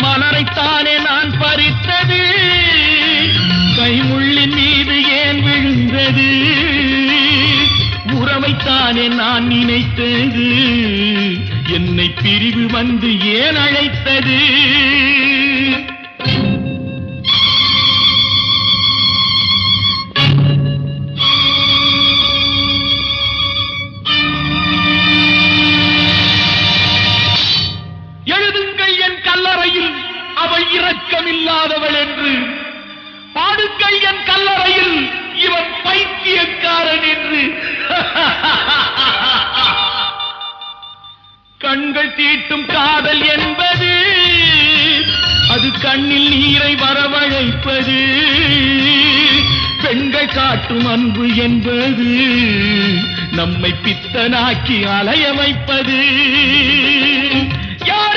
மலரைத்தானே நான் பறித்தது, கைமுள்ளின் மீது ஏன் விழுந்தது? உறவைத்தானே நான் நினைத்தது, என்னை பிரிவு வந்து ஏன் அழைத்தது? எழுதுங்கள் என் கல்லறையில் அவள் இரக்கமில்லாதவள் என்று, பாடுங்கள் என் கல்லறையில் இவன் பைத்தியக்காரன் என்று. கண்கள் தீட்டும் காதல் என்பது அது கண்ணில் நீரை வரவழைப்பது, பெண்கள் காட்டும் அன்பு என்பது நம்மை பித்தனாக்கி அலைய வைப்பது. யார்